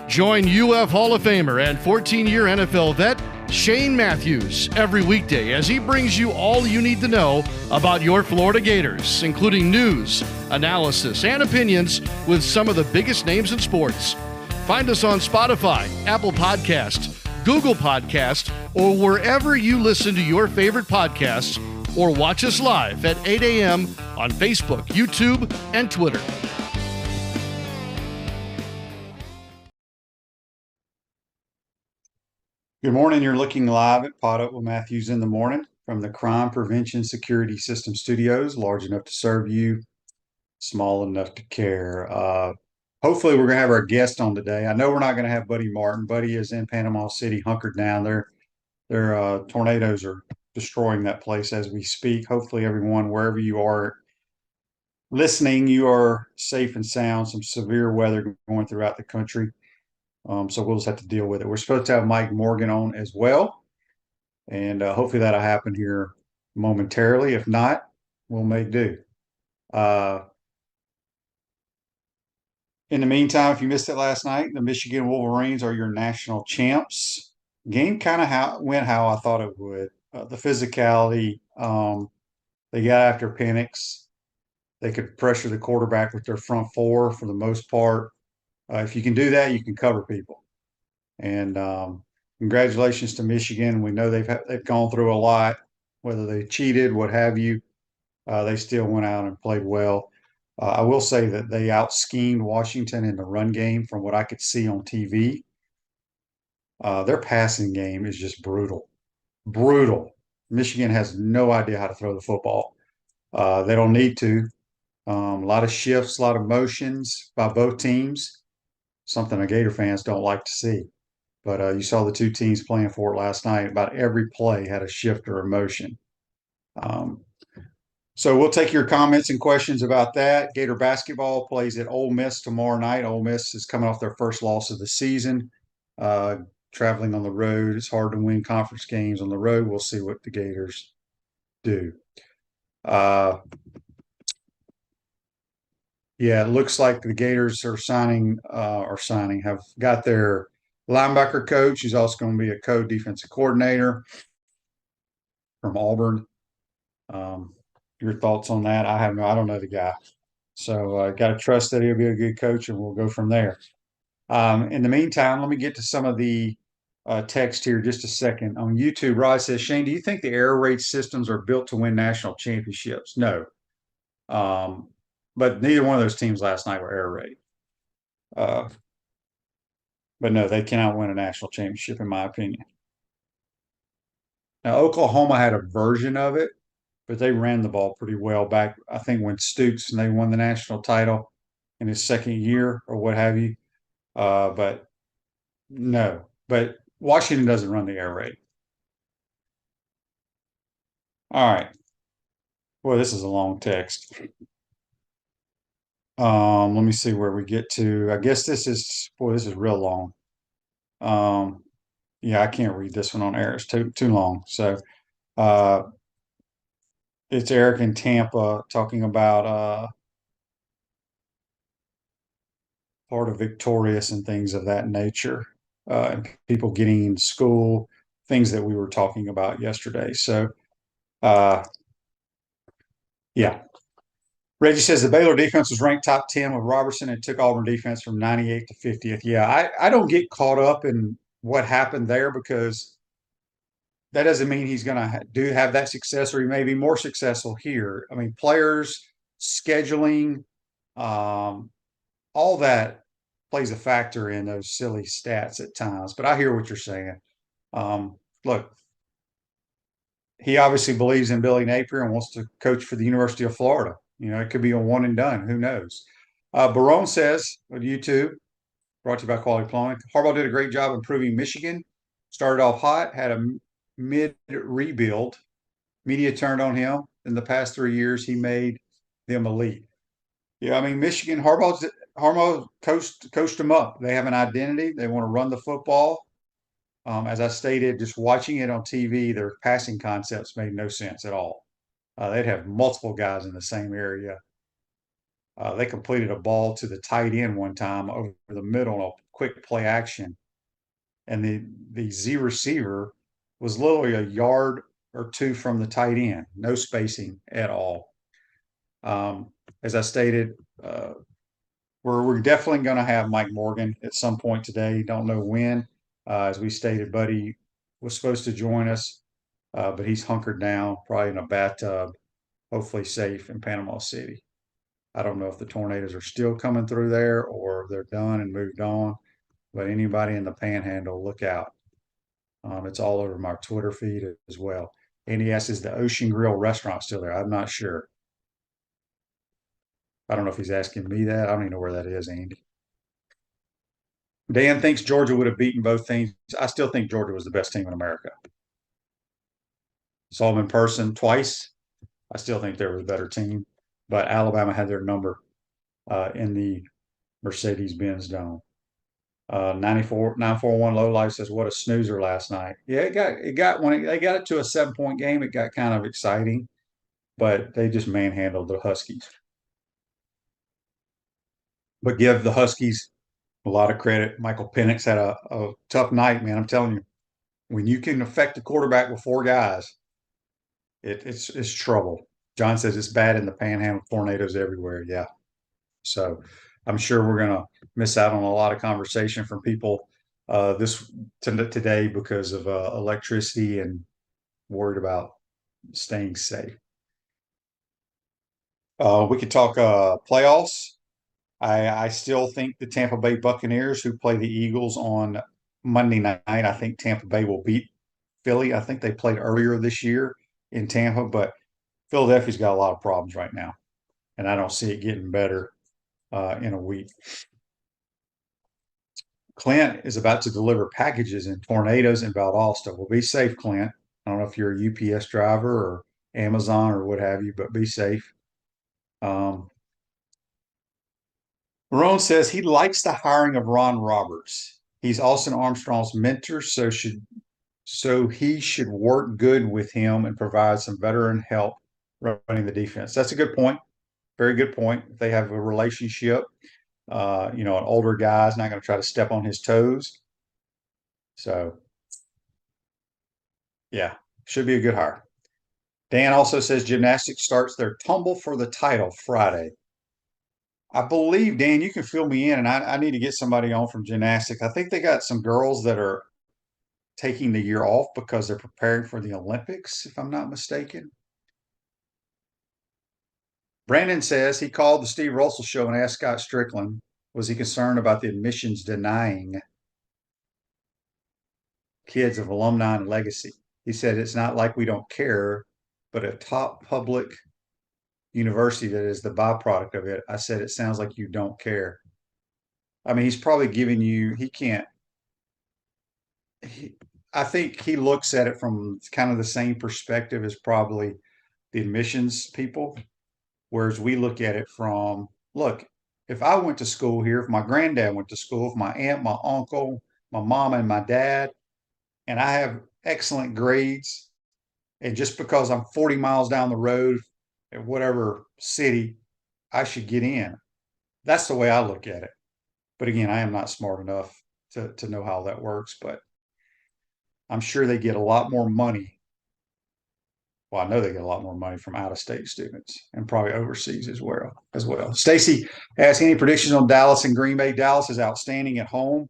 Join UF Hall of Famer and 14-year NFL vet Shane Matthews every weekday as he brings you all you need to know about your Florida Gators, including news, analysis, and opinions with some of the biggest names in sports. Find us on Spotify, Apple Podcast, Google Podcast, or wherever you listen to your favorite podcasts, or watch us live at 8 a.m. on Facebook, YouTube, and Twitter. Good morning. You're looking live at PodUp with Matthews in the morning from the Crime Prevention Security System Studios, large enough to serve you, small enough to care. Hopefully we're going to have our guest on today. I know we're not going to have Buddy Martin. Buddy is in Panama City, hunkered down. Their tornadoes are destroying that place as we speak. Hopefully everyone, wherever you are listening, you are safe and sound. Some severe weather going throughout the country. So we'll just have to deal with it. We're supposed to have Mike Morgan on as well. And hopefully that'll happen here momentarily. If not, we'll make do. In the meantime, if you missed it last night, the Michigan Wolverines are your national champs. Game kind of went how I thought it would. The physicality, they got after Penix. They could pressure the quarterback with their front four for the most part. If you can do that, you can cover people. And congratulations to Michigan. We know they've gone through a lot, whether they cheated, what have you. They still went out and played well. I will say that they out-schemed Washington in the run game from what I could see on TV. Their passing game is just brutal. Brutal. Michigan has no idea how to throw the football. They don't need to. A lot of shifts, a lot of motions by both teams. Something the Gator fans don't like to see. But you saw the two teams playing for it last night. About every play had a shift or a motion. So we'll take your comments and questions about that. Gator basketball plays at Ole Miss tomorrow night. Ole Miss is coming off their first loss of the season. Traveling on the road, it's hard to win conference games on the road. We'll see what the Gators do. Yeah, it looks like the Gators are have got their linebacker coach. He's also going to be a co-defensive coordinator from Auburn. Your thoughts on that? I don't know the guy. So got to trust that he'll be a good coach, and we'll go from there. In the meantime, let me get to some of the text here just a second. On YouTube, Rod says, Shane, do you think the error rate systems are built to win national championships? No. But neither one of those teams last night were error rate. But no, they cannot win a national championship, in my opinion. Now, Oklahoma had a version of it, but they ran the ball pretty well back, I think, when Stoops and they won the national title in his second year or what have you. But no. But Washington doesn't run the air raid. All right. Well, this is a long text. Let me see where we get to. I guess this is real long. Yeah, I can't read this one on air. It's too long. So it's Eric in Tampa talking about Florida Victorious and things of that nature, and people getting in school, things that we were talking about yesterday. So yeah. Reggie says the Baylor defense was ranked top 10 with Robertson and took Auburn defense from 98 to 50th. Yeah, I don't get caught up in what happened there, because that doesn't mean he's going to have that success, or he may be more successful here. I mean, players, scheduling, all that plays a factor in those silly stats at times. But I hear what you're saying. Look, he obviously believes in Billy Napier and wants to coach for the University of Florida. You know, it could be a one and done. Who knows? Barone says on YouTube, brought to you by Quality Plumbing, Harbaugh did a great job improving Michigan. Started off hot, had a mid-rebuild. Media turned on him. In the past 3 years, he made them elite. Yeah, I mean, Michigan, Harbaugh coached them up. They have an identity. They want to run the football. As I stated, just watching it on TV, their passing concepts made no sense at all. They'd have multiple guys in the same area. They completed a ball to the tight end one time over the middle on a quick play action, and the Z receiver was literally a yard or two from the tight end, no spacing at all. As I stated, we're definitely going to have Mike Morgan at some point today. Don't know when. As we stated, Buddy was supposed to join us, but he's hunkered down, probably in a bathtub, hopefully safe in Panama City. I don't know if the tornadoes are still coming through there or they're done and moved on, but anybody in the Panhandle, look out. It's all over my Twitter feed as well. And he asks, is the Ocean Grill restaurant still there? I'm not sure. I don't know if he's asking me that. I don't even know where that is, Andy. Dan thinks Georgia would have beaten both teams. I still think Georgia was the best team in America. Saw them in person twice. I still think they were the better team, but Alabama had their number in the Mercedes-Benz Dome. 941 Low Life says, what a snoozer last night. Yeah, it got when they got it to a 7-point game, it got kind of exciting, but they just manhandled the Huskies. But give the Huskies a lot of credit. Michael Penix had a tough night, man. I'm telling you, when you can affect the quarterback with four guys, it's trouble. John says it's bad in the Panhandle, tornadoes everywhere. Yeah. So I'm sure we're going to miss out on a lot of conversation from people today because of electricity and worried about staying safe. We could talk playoffs. I still think the Tampa Bay Buccaneers, who play the Eagles on Monday night, I think Tampa Bay will beat Philly. I think they played earlier this year in Tampa, but Philadelphia's got a lot of problems right now, and I don't see it getting better in a week. Clint is about to deliver packages in tornadoes in Valdosta. Well, be safe, Clint. I don't know if you're a UPS driver or Amazon or what have you, but be safe. Marone says he likes the hiring of Ron Roberts. He's Austin Armstrong's mentor, so he should work good with him and provide some veteran help running the defense. That's a good point. Very good point. If they have a relationship, an older guy's not going to try to step on his toes. So, yeah, should be a good hire. Dan also says gymnastics starts their tumble for the title Friday. I believe, Dan, you can fill me in, and I need to get somebody on from gymnastics. I think they got some girls that are taking the year off because they're preparing for the Olympics, if I'm not mistaken. Brandon says he called the Steve Russell show and asked Scott Strickland, was he concerned about the admissions denying kids of alumni and legacy? He said, it's not like we don't care, but a top public university that is the byproduct of it. I said, it sounds like you don't care. I mean, he's probably giving you, I think he looks at it from kind of the same perspective as probably the admissions people, whereas we look at it from, look, if I went to school here, if my granddad went to school, if my aunt, my uncle, my mom, and my dad, and I have excellent grades, and just because I'm 40 miles down the road at whatever city, I should get in. That's the way I look at it. But again, I am not smart enough to know how that works, but I'm sure they get a lot more money. Well, I know they get a lot more money from out-of-state students and probably overseas as well. Stacy asks any predictions on Dallas and Green Bay. Dallas is outstanding at home.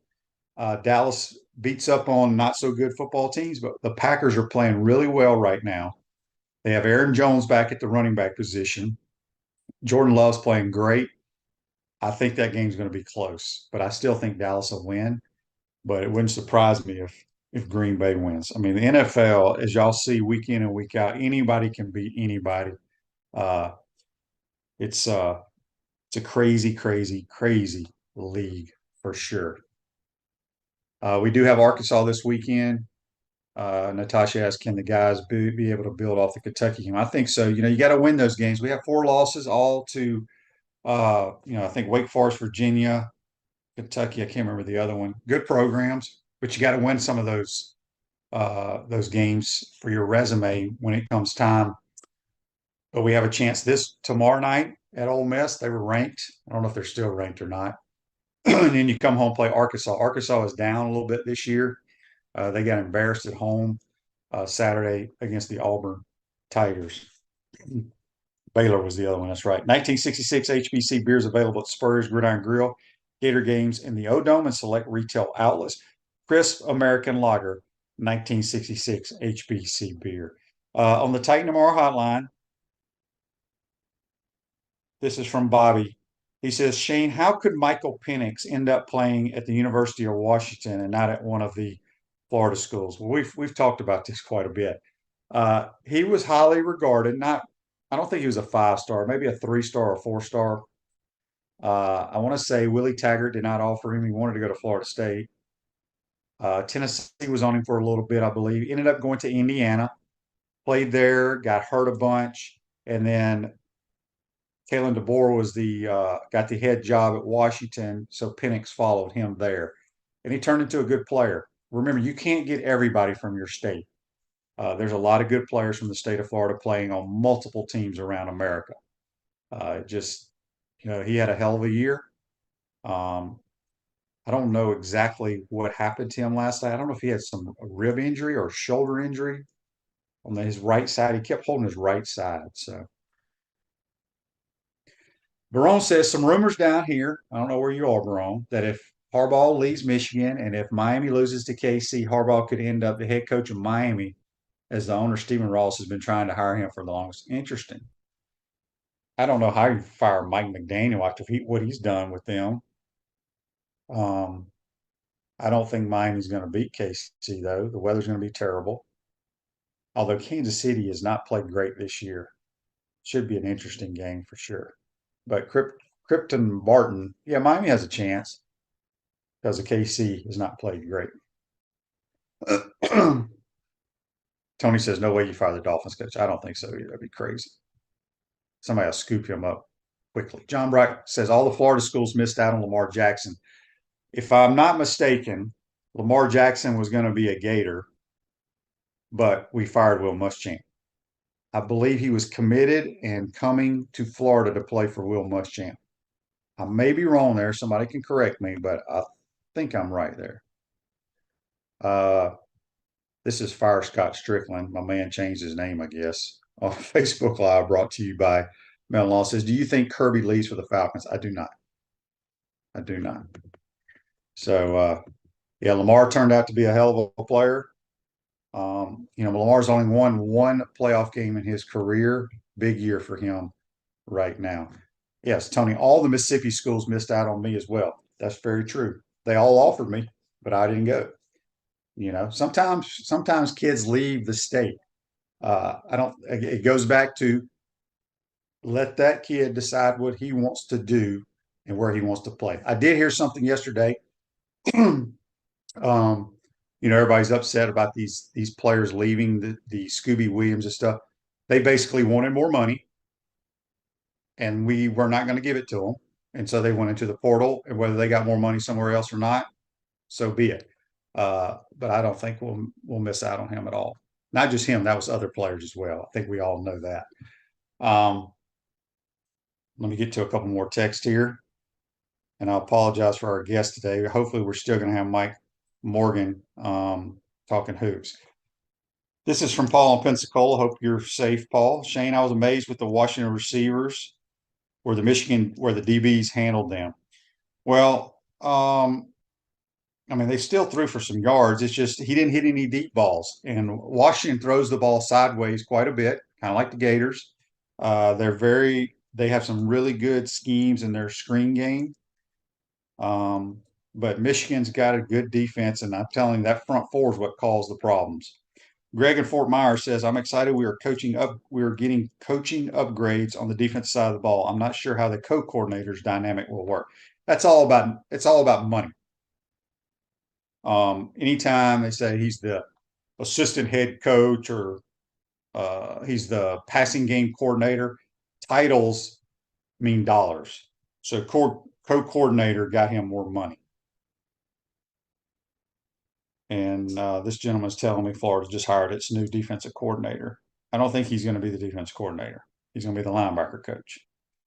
Dallas beats up on not so good football teams, but the Packers are playing really well right now. They have Aaron Jones back at the running back position. Jordan Love's playing great. I think that game's going to be close, but I still think Dallas will win. But it wouldn't surprise me if Green Bay wins. I mean, the NFL, as y'all see week in and week out, anybody can beat anybody. It's a crazy, crazy, crazy league for sure. We do have Arkansas this weekend. Natasha asked, can the guys be able to build off the Kentucky game? I think so. You got to win those games. We have 4 losses, all to, I think Wake Forest, Virginia, Kentucky. I can't remember the other one. Good programs, but you got to win some of those games for your resume when it comes time But we have a chance this tomorrow night at Ole Miss. They were ranked. I don't know if they're still ranked or not. And then you come home and play Arkansas. Arkansas is down a little bit this year. They got embarrassed at home Saturday against the Auburn Tigers. Baylor was the other one. That's right. 1966 HBC beers available at Spurs Gridiron Grill, Gator Games in the O-Dome, and select retail outlets. Crisp American Lager, 1966 HBC beer. On the Titan Tomorrow hotline, this is from Bobby. He says, Shane, how could Michael Penix end up playing at the University of Washington and not at one of the Florida schools? Well, we've talked about this quite a bit. He was highly regarded. Not, I don't think he was a 5-star, maybe a 3-star or 4-star. I want to say Willie Taggart did not offer him. He wanted to go to Florida State. Tennessee was on him for a little bit, I believe. Ended up going to Indiana, played there, got hurt a bunch, and then Kalen DeBoer was got the head job at Washington, so Penix followed him there, and he turned into a good player. Remember, you can't get everybody from your state. There's a lot of good players from the state of Florida playing on multiple teams around America. Just, he had a hell of a year. Um, I don't know exactly what happened to him last night. I don't know if he had some rib injury or shoulder injury on his right side. He kept holding his right side. So Barone says some rumors down here. I don't know where you are, Barone, that if Harbaugh leaves Michigan and if Miami loses to KC, Harbaugh could end up the head coach of Miami, as the owner Stephen Ross has been trying to hire him for the longest. Interesting. I don't know how you fire Mike McDaniel after what he's done with them. Um, I don't think Miami's going to beat KC though. The weather's going to be terrible. Although Kansas City has not played great this year, should be an interesting game for sure. But Krypton Barton, yeah, Miami has a chance because the KC has not played great. Tony says, no way you fire the Dolphins coach. I don't think so either. That'd be crazy. Somebody will scoop him up quickly. John Bright says, all the Florida schools missed out on Lamar Jackson. If I'm not mistaken, Lamar Jackson was going to be a Gator, but we fired Will Muschamp. I believe he was committed and coming to Florida to play for Will Muschamp. I may be wrong there. Somebody can correct me, but I think I'm right there. This is Fire Scott Strickland. My man changed his name, I guess. On Facebook Live, brought to you by Mel Law, says, do you think Kirby leaves for the Falcons? I do not. I do not. So, yeah, Lamar turned out to be a hell of a player. Lamar's only won one playoff game in his career. Big year for him right now. Yes, Tony, all the Mississippi schools missed out on me as well. That's very true. They all offered me, but I didn't go. Sometimes kids leave the state. I don't, it goes back to let that kid decide what he wants to do and where he wants to play. I did hear something yesterday. Everybody's upset about these players leaving the Scooby Williams and stuff. They basically wanted more money, and we were not going to give it to them. And so they went into the portal, and whether they got more money somewhere else or not, so be it. But I don't think we'll miss out on him at all. Not just him, that was other players as well. I think we all know that. Let me get to a couple more texts here. And I apologize for our guest today. Hopefully, we're still going to have Mike Morgan talking hoops. This is from Paul in Pensacola. Hope you're safe, Paul. Shane, I was amazed with the Washington receivers where the DBs handled them. Well, they still threw for some yards. It's just he didn't hit any deep balls. And Washington throws the ball sideways quite a bit, kind of like the Gators. They have some really good schemes in their screen game. But Michigan's got a good defense, and I'm telling you, that front four is what caused the problems. Greg in Fort Myers says, I'm excited we are getting coaching upgrades on the defense side of the ball. I'm not sure how the co-coordinator's dynamic will work. It's all about money. Anytime they say he's the assistant head coach or he's the passing game coordinator, titles mean dollars. So co-coordinator got him more money. And this gentleman's telling me Florida just hired its new defensive coordinator. I don't think he's going to be the defense coordinator. He's going to be the linebacker coach.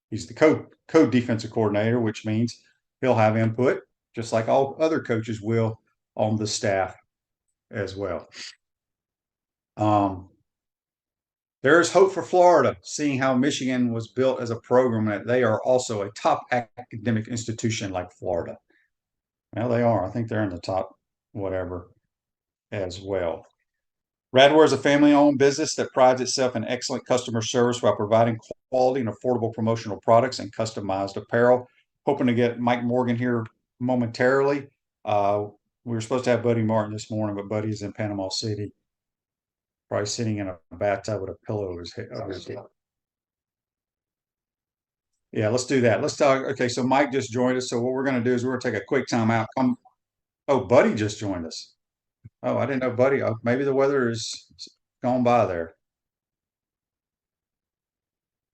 He's the code defensive coordinator, which means he'll have input, just like all other coaches will, on the staff as well. There is hope for Florida, seeing how Michigan was built as a program, and they are also a top academic institution like Florida. Well, they are. I think they're in the top whatever as well. Radware is a family-owned business that prides itself in excellent customer service while providing quality and affordable promotional products and customized apparel. Hoping to get Mike Morgan here momentarily. We were supposed to have Buddy Martin this morning, but Buddy's in Panama City, probably sitting in a bathtub with a pillow over his head. Yeah, let's do that. Let's talk. Okay, so Mike just joined us. So what we're going to do is we're going to take a quick time out. Oh, Buddy just joined us. Oh, I didn't know Buddy. Oh, maybe the weather is gone by there.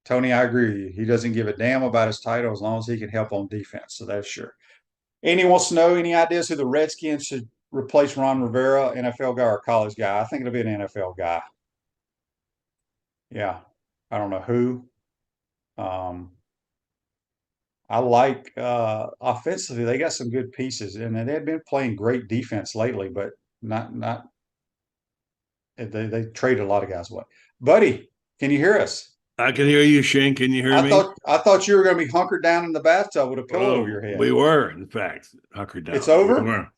Tony, I agree with you. He doesn't give a damn about his title as long as he can help on defense. So that's sure. Anyone wants to know any ideas who the Redskins should replace Ron Rivera, NFL guy or college guy? I think it'll be an NFL guy. Yeah. I don't know who. I like offensively, they got some good pieces, and they've been playing great defense lately, but not they traded a lot of guys away. Buddy, can you hear us? I can hear you, Shane. Can you hear me? I thought you were going to be hunkered down in the bathtub with a pillow over your head. We were, in fact, hunkered down. It's over?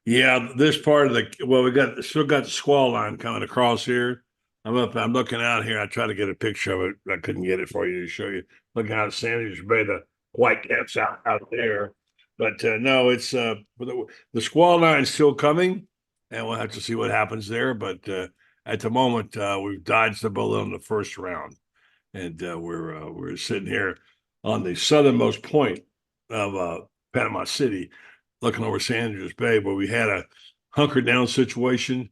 Yeah, this part of we still got the squall line coming across here. I'm looking out here. I tried to get a picture of it. I couldn't get it for you to show you. Looking out at Sanders Bay, the Whitecaps out there. But no, it's the squall line's still coming, and we'll have to see what happens there. But at the moment, we've dodged the bullet in the first round. And we're sitting here on the southernmost point of Panama City, looking over Sanders Bay, where we had a hunkered down situation.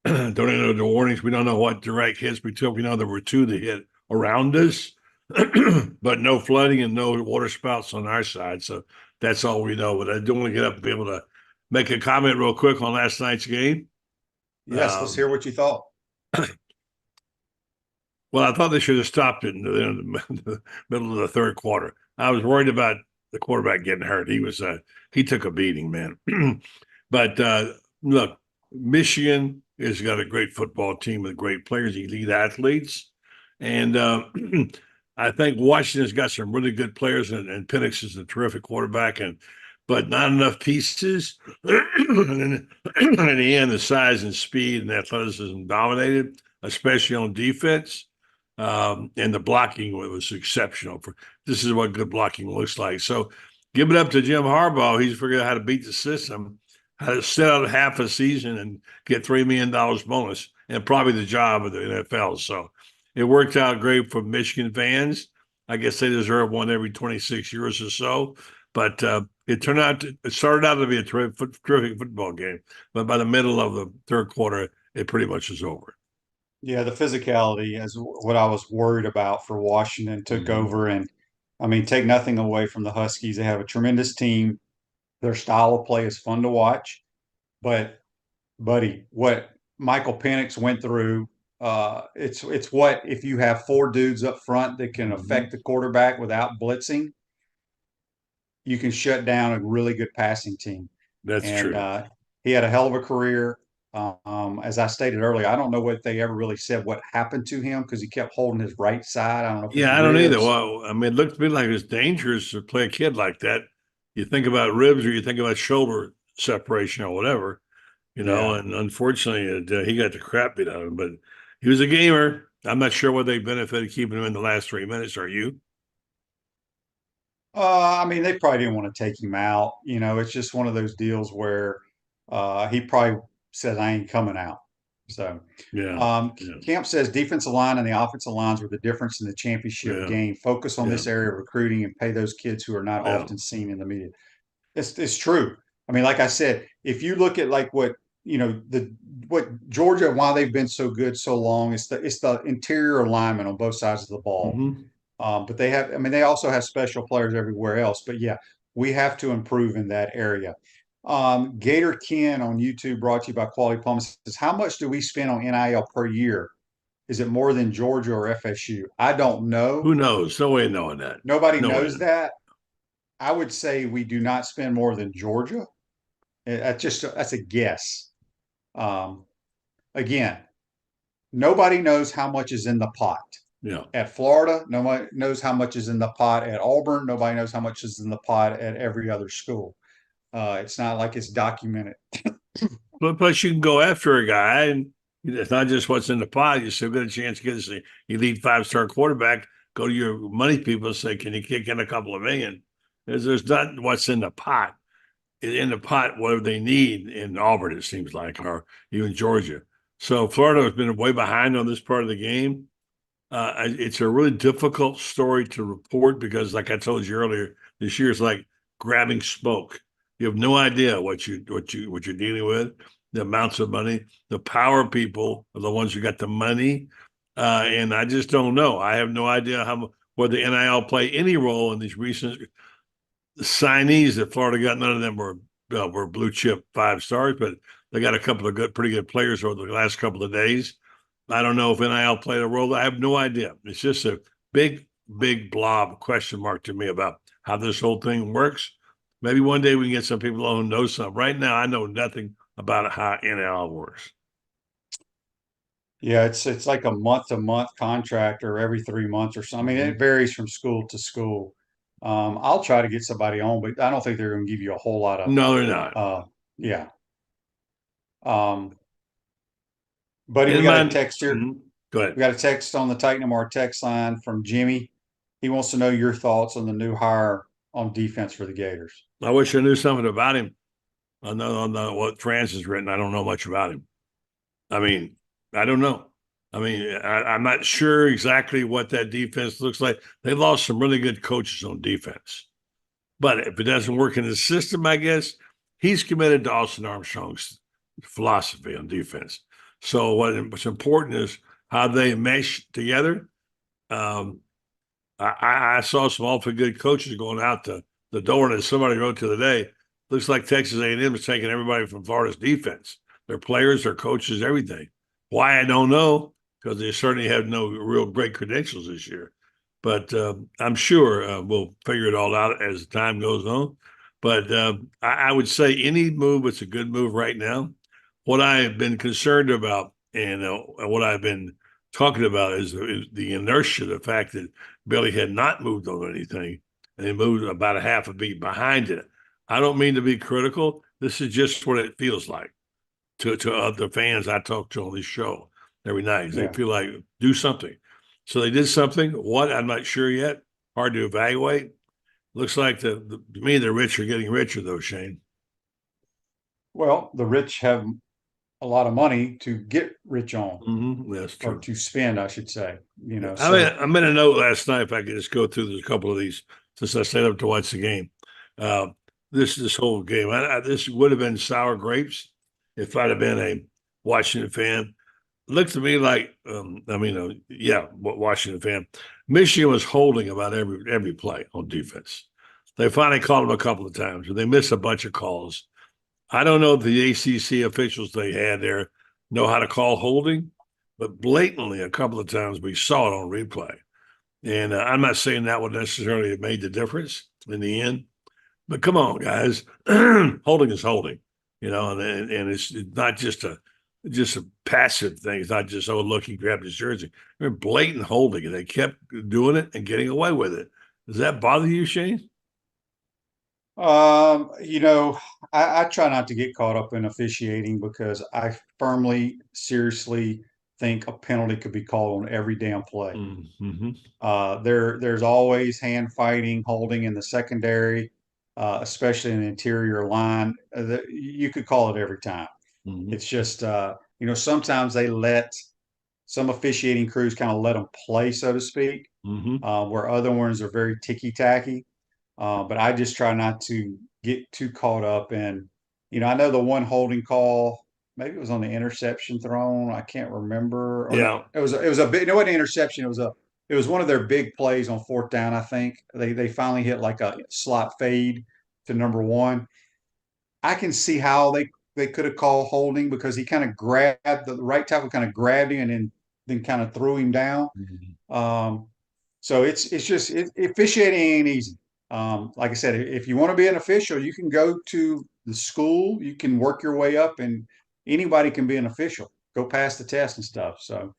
Don't even know the warnings. We don't know what direct hits we took. We know there were two that hit around us, but no flooding and no water spouts on our side. So that's all we know. But I do want to get up and be able to make a comment real quick on last night's game. Yes, let's hear what you thought. Well, I thought they should have stopped it in the middle of the third quarter. I was worried about the quarterback getting hurt. He took a beating, man. But look, Michigan has got a great football team with great players, elite athletes. And I think Washington's got some really good players, and Penix is a terrific quarterback, but not enough pieces. And in the end, the size and speed and athleticism dominated, especially on defense. And the blocking was exceptional. This is what good blocking looks like. So give it up to Jim Harbaugh. He's figured out how to beat the system, how to sit out half a season and get $3 million bonus, and probably the job of the NFL. So it worked out great for Michigan fans. I guess they deserve one every 26 years or so. But it started out to be a terrific football game. But by the middle of the third quarter, it pretty much is over. Yeah, the physicality is what I was worried about for Washington took over. And I mean, take nothing away from the Huskies. They have a tremendous team. Their style of play is fun to watch. But, buddy, what Michael Penix went through, it's what if you have four dudes up front that can affect the quarterback without blitzing, you can shut down a really good passing team. That's true. He had a hell of a career. As I stated earlier, I don't know what they ever really said what happened to him because he kept holding his right side. I don't know. Yeah, I don't either. Well, I mean, it looked to me like it was dangerous to play a kid like that. You think about ribs or you think about shoulder separation or whatever, and unfortunately he got the crap beat out of him. But he was a gamer. I'm not sure what they benefited keeping him in the last 3 minutes. Are you? I mean, they probably didn't want to take him out. It's just one of those deals where he probably says, I ain't coming out. So, Camp says defensive line and the offensive lines were the difference in the championship game. Focus on this area of recruiting and pay those kids who are not often seen in the media. It's true. I mean, like I said, if you look at like what Georgia, why they've been so good so long, it's the interior alignment on both sides of the ball. But they also have special players everywhere else. But yeah, we have to improve in that area. Gator Ken on YouTube, brought to you by Quality Plumbing, says, how much do we spend on NIL per year? Is it more than Georgia or FSU? I don't know. Who knows? No way of knowing that. Nobody No way. knows that. I would say we do not spend more than Georgia. That's a guess. Um, again, nobody knows how much is in the pot. Yeah. At Florida, nobody knows how much is in the pot. At Auburn, nobody knows how much is in the pot at every other school. It's not like it's documented. But plus, you can go after a guy, and it's not just what's in the pot. You still get a chance to get this elite 5-star quarterback. Go to your money people and say, "Can you kick in a couple of million?" There's not what's in the pot. In the pot, what they need in Auburn, it seems like, or even Georgia. So Florida has been way behind on this part of the game. It's a really difficult story to report because, like I told you earlier, this year is like grabbing smoke. You have no idea what you're dealing with, the amounts of money, the power people are the ones who got the money, and I just don't know. I have no idea whether the NIL play any role in these recent signees that Florida got. None of them were blue chip 5 stars, but they got a couple of pretty good players over the last couple of days. I don't know if NIL played a role. I have no idea. It's just a big blob question mark to me about how this whole thing works. Maybe one day we can get some people who know something. Right now, I know nothing about how NIL works. Yeah, it's like a month-to-month contract or every 3 months or something. I mean, it varies from school to school. I'll try to get somebody on, but I don't think they're going to give you a whole lot of, No, they're not. yeah. Buddy, we In got my a text here. Go We ahead. got a text on the Titan MR text line from Jimmy. He wants to know your thoughts on the new hire on defense for the Gators. I wish I knew something about him. On what France has written, I don't know much about him. I mean, I don't know. I mean, I'm not sure exactly what that defense looks like. They lost some really good coaches on defense. But if it doesn't work in the system, I guess he's committed to Austin Armstrong's philosophy on defense. So what's important is how they mesh together. Um, I saw some awfully good coaches going out the door, and as somebody wrote to the day, looks like Texas A&M is taking everybody from Florida's defense, their players, their coaches, everything. Why, I don't know, because they certainly have no real great credentials this year. But I'm sure we'll figure it all out as time goes on. But I would say any move is a good move right now. What I have been concerned about and what I've been talking about is the inertia, the fact that Billy had not moved on anything and he moved about a half a beat behind it. I don't mean to be critical. This is just what it feels like to other fans I talk to on this show every night. They feel like do something. So they did something. What? I'm not sure yet. Hard to evaluate. Looks like to me the rich are getting richer though, Shane. Well, the rich have a lot of money to get rich on, That's true. or to spend, I should say. I made a note last night. If I could just go through a couple of these since I stayed up to watch the game. This whole game, this would have been sour grapes if I'd have been a Washington fan. Looked to me like, Washington fan. Michigan was holding about every play on defense. They finally called them a couple of times, but they missed a bunch of calls. I don't know if the ACC officials they had there know how to call holding, but blatantly a couple of times we saw it on replay. And I'm not saying that would necessarily have made the difference in the end, but come on, guys, holding is holding, and it's not just a passive thing. It's not just, oh, look, he grabbed his jersey. They're blatant holding, and they kept doing it and getting away with it. Does that bother you, Shane? I try not to get caught up in officiating because I seriously think a penalty could be called on every damn play. Mm-hmm. There's always hand fighting, holding in the secondary, especially in the interior line. You could call it every time. Mm-hmm. It's just sometimes they let some officiating crews kind of let them play, so to speak, where other ones are very ticky tacky. But I just try not to get too caught up in, I know the one holding call, maybe it was on the interception thrown. I can't remember. Yeah. It was a big, no, it wasn't an interception. It was one of their big plays on fourth down. I think they finally hit like a slot fade to number one. I can see how they could have called holding because he kind of grabbed the right tackle, kind of grabbed him and then then kind of threw him down. Mhm. So it's just officiating ain't easy. Like I said, if you want to be an official, you can go to the school, you can work your way up, and anybody can be an official. Go pass the test and stuff. So,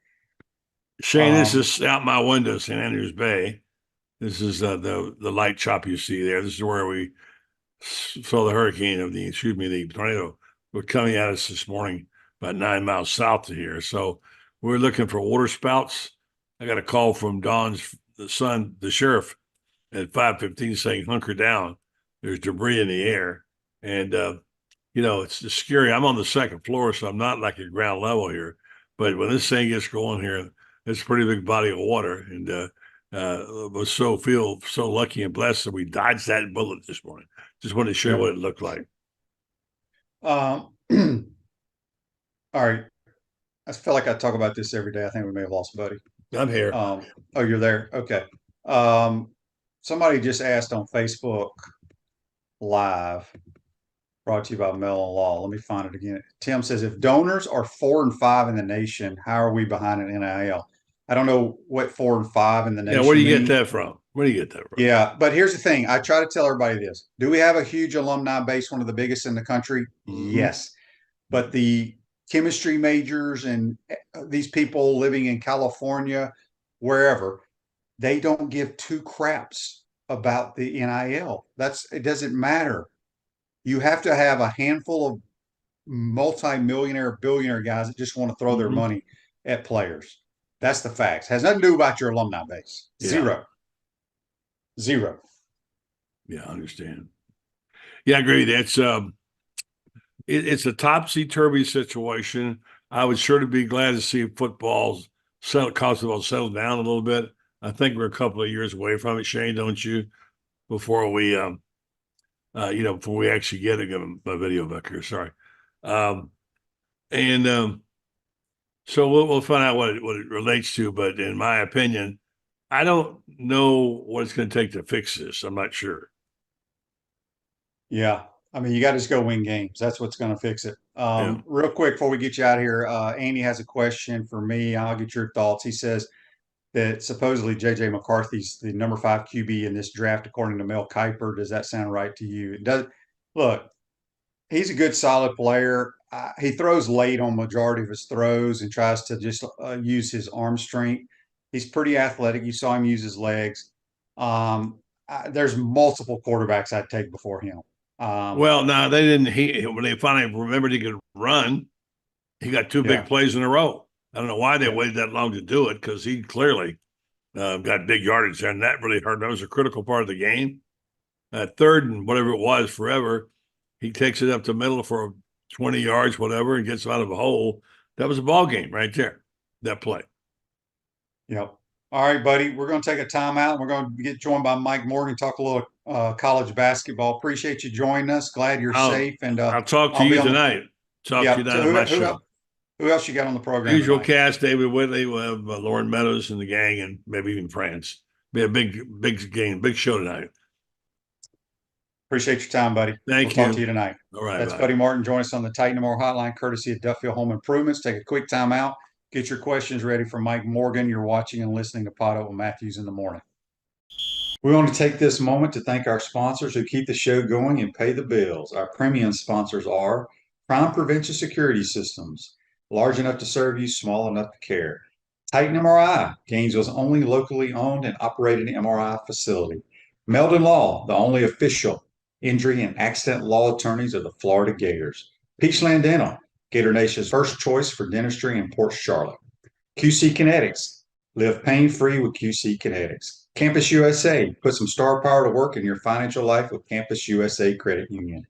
Shane, this is out my window, St. Andrews Bay. This is the light chop you see there. This is where we saw the hurricane of the tornado were coming at us this morning, about 9 miles south of here. So we're looking for water spouts. I got a call from Don's son, the sheriff, at 5:15 saying, hunker down. There's debris in the air. And, it's just scary. I'm on the second floor, so I'm not like at ground level here. But when this thing gets going here, it's a pretty big body of water. And was feel so lucky and blessed that we dodged that bullet this morning. Just wanted to share what it looked like. All right. I feel like I talk about this every day. I think we may have lost Buddy. I'm here. Oh, you're there. Okay. Somebody just asked on Facebook Live, brought to you by Mellon Law. Let me find it again. Tim says, if donors are 4 and 5 in the nation, how are we behind an NIL? I don't know what 4 and 5 in the nation. Yeah, where do you get that from? Where do you get that from? Yeah, but here's the thing. I try to tell everybody this. Do we have a huge alumni base, one of the biggest in the country? Mm-hmm. Yes. But the chemistry majors and these people living in California, wherever, they don't give two craps about the NIL. It doesn't matter. You have to have a handful of multi-millionaire, billionaire guys that just want to throw their money at players. That's the facts. Has nothing to do about your alumni base. Zero. Yeah, I understand. Yeah, I agree. That's it's a topsy-turvy situation. I would sure be glad to see college football settle down a little bit. I think we're a couple of years away from it, Shane, don't you? Before we before we actually get a video back here. Sorry. So we'll find out what it relates to. But in my opinion, I don't know what it's going to take to fix this. I'm not sure. Yeah. I mean, you got to just go win games. That's what's going to fix it. Real quick before we get you out of here, Andy has a question for me. I'll get your thoughts. He says that supposedly J.J. McCarthy's the number 5 QB in this draft, according to Mel Kiper. Does that sound right to you? It does. Look, he's a good, solid player. He throws late on majority of his throws and tries to just use his arm strength. He's pretty athletic. You saw him use his legs. There's multiple quarterbacks I'd take before him. Well, no, they didn't. When they finally remembered he could run, he got 2 big plays in a row. I don't know why they waited that long to do it, because he clearly got big yardage there, and that really hurt. That was a critical part of the game. Third and whatever it was, forever, he takes it up the middle for 20 yards, whatever, and gets out of a hole. That was a ball game right there, that play. Yep. All right, buddy. We're going to take a timeout, and we're going to get joined by Mike Morgan, talk a little college basketball. Appreciate you joining us. Glad you're safe. And I'll talk to you tonight. Talk to you tonight on my show. Who else you got on the program? Usual cast: David Whitley, we'll have Lauren Meadows and the gang, and maybe even France. Be a big game, big show tonight. Appreciate your time, buddy. Thank you. Talk to you tonight. All right. That's Buddy Martin. Join us on the Titan More Hotline, courtesy of Duffield Home Improvements. Take a quick time out. Get your questions ready for Mike Morgan. You're watching and listening to PodUp with Matthews in the Morning. We want to take this moment to thank our sponsors who keep the show going and pay the bills. Our premium sponsors are Crime Prevention Security Systems, large enough to serve you, small enough to care. Titan MRI, Gainesville's only locally owned and operated MRI facility. Meldon Law, the only official injury and accident law attorneys of the Florida Gators. Peachland Dental, Gator Nation's first choice for dentistry in Port Charlotte. QC Kinetics, live pain-free with QC Kinetics. Campus USA, put some star power to work in your financial life with Campus USA Credit Union.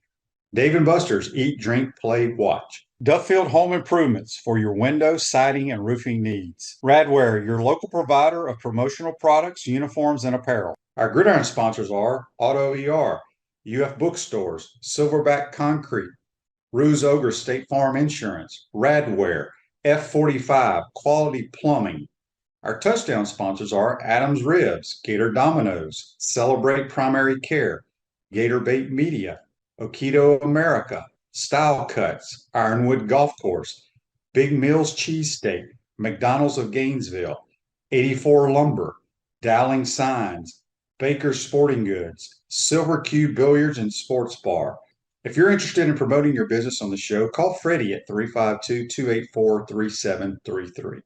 Dave & Buster's, eat, drink, play, watch. Duffield Home Improvements for your window, siding, and roofing needs. Radware, your local provider of promotional products, uniforms, and apparel. Our gridiron sponsors are Auto ER, UF Bookstores, Silverback Concrete, Ruse Ogre State Farm Insurance, Radware, F45, Quality Plumbing. Our touchdown sponsors are Adams Ribs, Gator Dominoes, Celebrate Primary Care, Gator Bait Media, Okido America, Style Cuts, Ironwood Golf Course, Big Mills Cheesesteak, McDonald's of Gainesville, 84 Lumber, Dowling Signs, Baker's Sporting Goods, Silver Cube Billiards and Sports Bar. If you're interested in promoting your business on the show, call Freddie at 352-284-3733.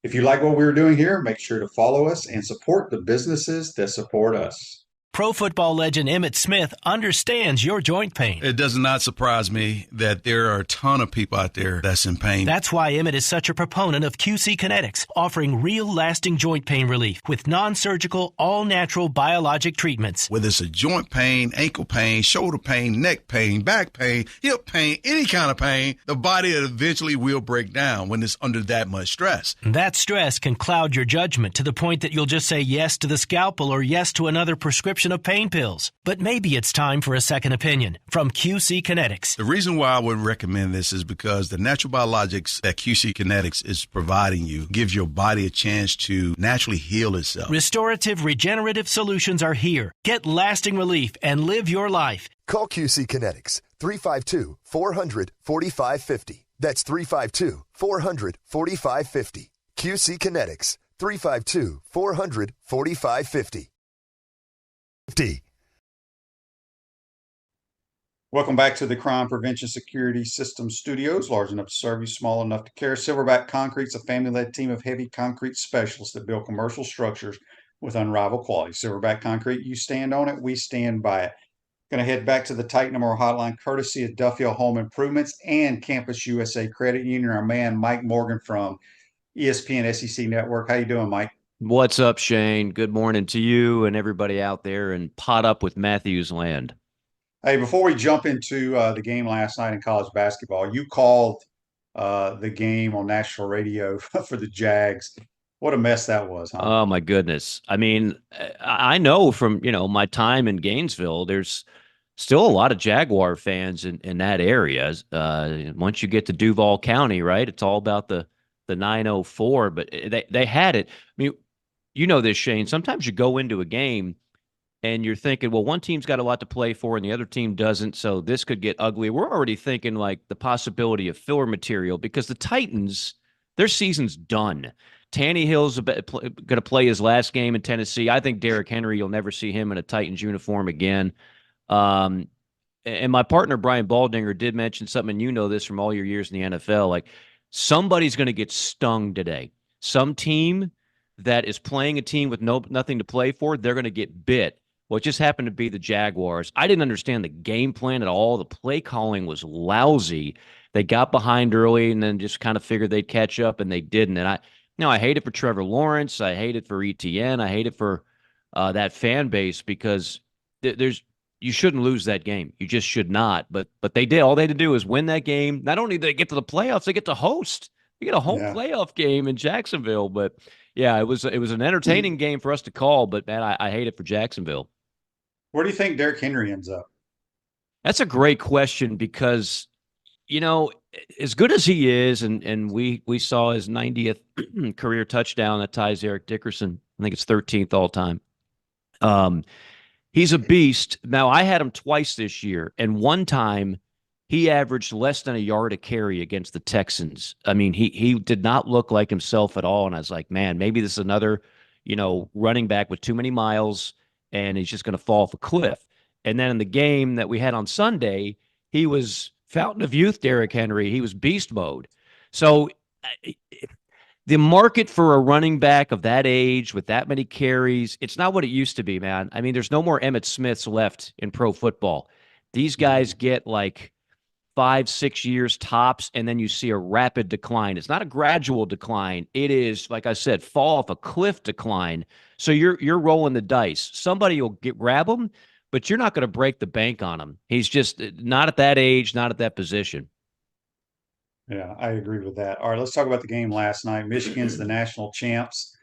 If you like what we're doing here, make sure to follow us and support the businesses that support us. Pro football legend Emmitt Smith understands your joint pain. It does not surprise me that there are a ton of people out there that's in pain. That's why Emmitt is such a proponent of QC Kinetics, offering real lasting joint pain relief with non-surgical, all-natural biologic treatments. Whether it's a joint pain, ankle pain, shoulder pain, neck pain, back pain, hip pain, any kind of pain, the body eventually will break down when it's under that much stress. That stress can cloud your judgment to the point that you'll just say yes to the scalpel or yes to another prescription of pain pills. But maybe it's time for a second opinion from QC Kinetics. The reason why I would recommend this is because the natural biologics that QC Kinetics is providing you gives your body a chance to naturally heal itself. Restorative, regenerative solutions are here. Get lasting relief and live your life. Call QC Kinetics, 352-400-4550. That's 352-400-4550. QC Kinetics, 352-400-4550. Welcome back to the Crime Prevention Security Systems Studios, large enough to serve you, small enough to care. Silverback Concrete's a family-led team of heavy concrete specialists that build commercial structures with unrivaled quality. Silverback Concrete, you stand on it, we stand by it. Going to head back to the Titan Memorial Hotline, courtesy of Duffield Home Improvements and Campus USA Credit Union. Our man Mike Morgan from ESPN SEC Network. How you doing, Mike? What's up, Shane? Good morning to you and everybody out there in PodUp with Matthews Land. Hey, before we jump into the game last night in college basketball, you called the game on national radio for the Jags. What a mess that was, huh? Oh, my goodness. I mean, I know from, my time in Gainesville, there's still a lot of Jaguar fans in that area. Once you get to Duval County, right, it's all about the 904, but they had it. I mean, you know this, Shane. Sometimes you go into a game and you're thinking, well, one team's got a lot to play for and the other team doesn't, so this could get ugly. We're already thinking like the possibility of filler material because the Titans, their season's done. Tannehill's going to play his last game in Tennessee. I think Derrick Henry, you'll never see him in a Titans uniform again. And my partner, Brian Baldinger, did mention something, and you know this from all your years in the NFL, like somebody's going to get stung today. Some team that is playing a team with nothing to play for, they're going to get bit. Well, it just happened to be the Jaguars. I didn't understand the game plan at all. The play calling was lousy. They got behind early and then just kind of figured they'd catch up, and they didn't. And I hate it for Trevor Lawrence. I hate it for ETN. I hate it for that fan base because you shouldn't lose that game. You just should not. But they did. All they had to do was win that game. Not only did they get to the playoffs, they get to host. They get a home playoff game in Jacksonville. But yeah, it was an entertaining game for us to call. But man, I hate it for Jacksonville. Where do you think Derrick Henry ends up? That's a great question because, as good as he is, and we saw his 90th career touchdown that ties Eric Dickerson. I think it's 13th all time. He's a beast. Now, I had him twice this year, and one time he averaged less than a yard a carry against the Texans. I mean, he did not look like himself at all, and I was like, man, maybe this is another, running back with too many miles, and he's just going to fall off a cliff. And then in the game that we had on Sunday, he was fountain of youth, Derrick Henry. He was beast mode. So the market for a running back of that age with that many carries, it's not what it used to be, man. I mean, there's no more Emmitt Smiths left in pro football. These guys get like 5-6 years tops, and then you see a rapid decline. It's not a gradual decline. It is, like I said, fall off a cliff decline. So you're rolling the dice. Somebody will grab him, but you're not going to break the bank on him. He's just not at that age, not at that position. Yeah, I agree with that. All right, let's talk about the game last night. Michigan's the national champs.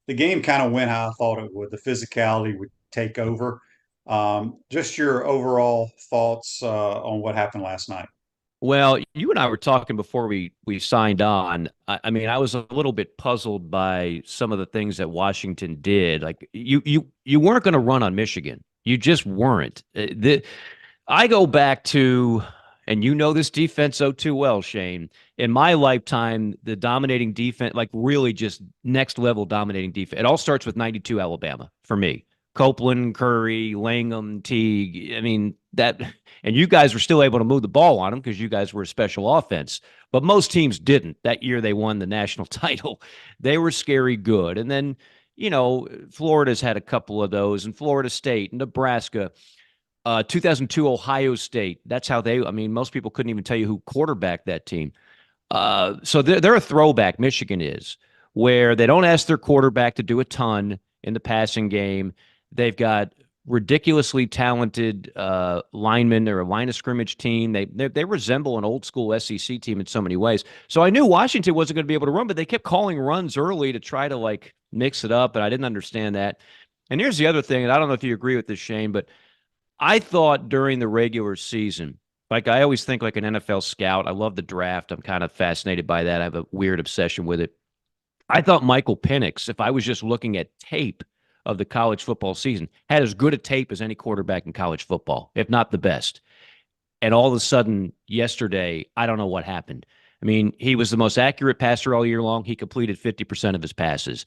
The game kind of went how I thought it would. The physicality would take over. Just your overall thoughts on what happened last night. Well, you and I were talking before we signed on. I mean, I was a little bit puzzled by some of the things that Washington did. Like you weren't going to run on Michigan. You just weren't. I go back to, and you know this defense so too well, Shane. In my lifetime, the dominating defense, like really just next level dominating defense, it all starts with 92 Alabama for me. Copeland, Curry, Langham, Teague. I mean, that, and you guys were still able to move the ball on them because you guys were a special offense. But most teams didn't. That year they won the national title. They were scary good. And then, Florida's had a couple of those, and Florida State, and Nebraska. 2002 Ohio State. That's how most people couldn't even tell you who quarterbacked that team. So they're a throwback, Michigan is, where they don't ask their quarterback to do a ton in the passing game. They've got ridiculously talented linemen. They're a line of scrimmage team. They resemble an old school SEC team in so many ways. So I knew Washington wasn't going to be able to run, but they kept calling runs early to try to mix it up, and I didn't understand that. And here's the other thing, and I don't know if you agree with this, Shane, but I thought during the regular season, I always think like an NFL scout. I love the draft. I'm kind of fascinated by that. I have a weird obsession with it. I thought Michael Penix, if I was just looking at tape of the college football season, had as good a tape as any quarterback in college football, if not the best. And all of a sudden, yesterday, I don't know what happened. I mean, he was the most accurate passer all year long. He completed 50% of his passes.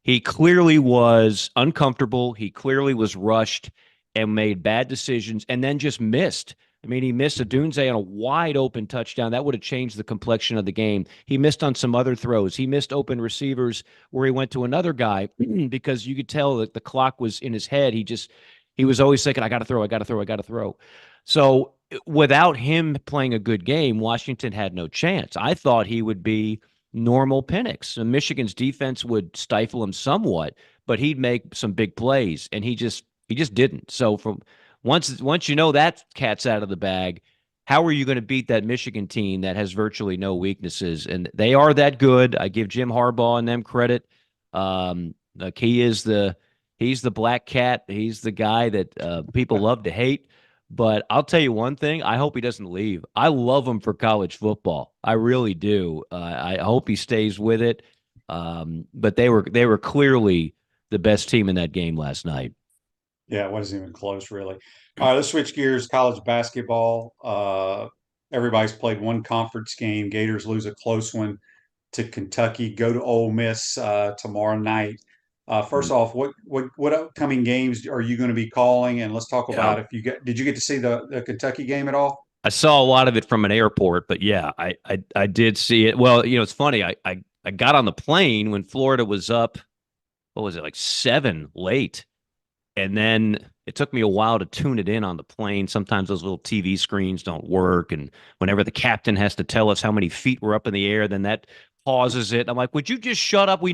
He clearly was uncomfortable. He clearly was rushed and made bad decisions and then just missed. I mean, he missed a Dunze on a wide open touchdown. That would have changed the complexion of the game. He missed on some other throws. He missed open receivers where he went to another guy because you could tell that the clock was in his head. He was always thinking, I got to throw. So without him playing a good game, Washington had no chance. I thought he would be normal Penix. And Michigan's defense would stifle him somewhat, but he'd make some big plays, and he just didn't. So from once you know that cat's out of the bag, how are you going to beat that Michigan team that has virtually no weaknesses? And they are that good. I give Jim Harbaugh and them credit. He's the black cat. He's the guy that people love to hate. But I'll tell you one thing. I hope he doesn't leave. I love him for college football. I really do. I hope he stays with it. But they were clearly the best team in that game last night. Yeah, it wasn't even close, really. All right, let's switch gears. College basketball. Everybody's played one conference game. Gators lose a close one to Kentucky. Go to Ole Miss tomorrow night. First off, what upcoming games are you going to be calling? And let's talk about did you get to see the Kentucky game at all? I saw a lot of it from an airport, but yeah, I did see it. Well, it's funny. I got on the plane when Florida was up. What was it, 7 late? And then it took me a while to tune it in on the plane. Sometimes those little TV screens don't work. And whenever the captain has to tell us how many feet we're up in the air, then that pauses it. I'm like, would you just shut up? We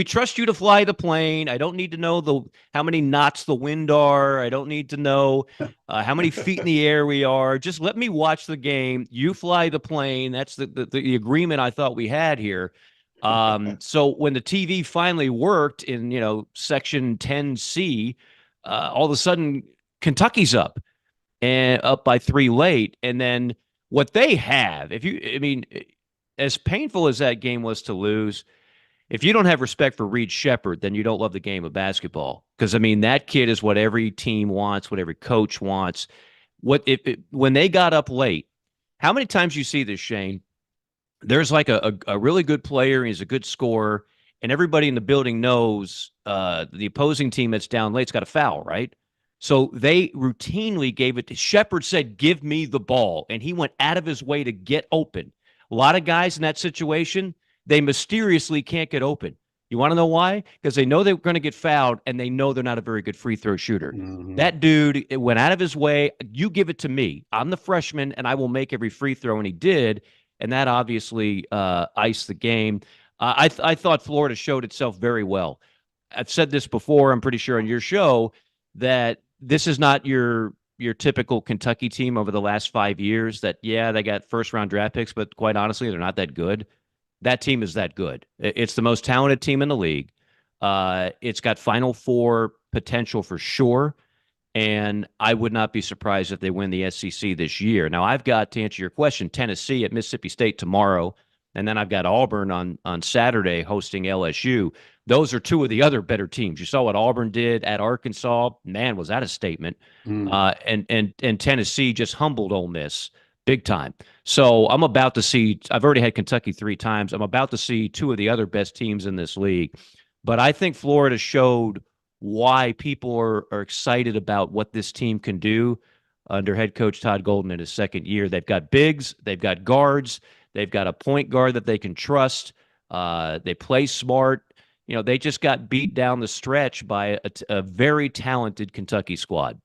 trust you to fly the plane. I don't need to know how many knots the wind are. I don't need to know how many feet in the air we are. Just let me watch the game. You fly the plane. That's the agreement I thought we had here. So when the TV finally worked in, section 10C, all of a sudden Kentucky's up by 3 late. And then what they have, as painful as that game was to lose, if you don't have respect for Reed Shepherd, then you don't love the game of basketball. Because, that kid is what every team wants, what every coach wants. When they got up late, how many times you see this, Shane? There's a really good player, and he's a good scorer, and everybody in the building knows the opposing team that's down late's got a foul, right? So they routinely gave it to Shepherd. Said, give me the ball, and he went out of his way to get open. A lot of guys in that situation, they mysteriously can't get open. You want to know why? Because they know they're going to get fouled, and they know they're not a very good free throw shooter. Mm-hmm. That dude went out of his way. You give it to me. I'm the freshman, and I will make every free throw, and he did. And that obviously iced the game. I thought Florida showed itself very well. I've said this before, I'm pretty sure on your show, that this is not your typical Kentucky team over the last 5 years that, they got first-round draft picks, but quite honestly, they're not that good. That team is that good. It's the most talented team in the league. It's got Final Four potential for sure. And I would not be surprised if they win the SEC this year. Now, I've got, to answer your question, Tennessee at Mississippi State tomorrow, and then I've got Auburn on Saturday hosting LSU. Those are 2 of the other better teams. You saw what Auburn did at Arkansas. Man, was that a statement. And Tennessee just humbled Ole Miss. big time. So I'm about to see, I've already had Kentucky 3 times. I'm about to see 2 of the other best teams in this league. But I think Florida showed why people are excited about what this team can do under head coach Todd Golden in his second year. They've got bigs, they've got guards, they've got a point guard that they can trust. They play smart. They just got beat down the stretch by a very talented Kentucky squad.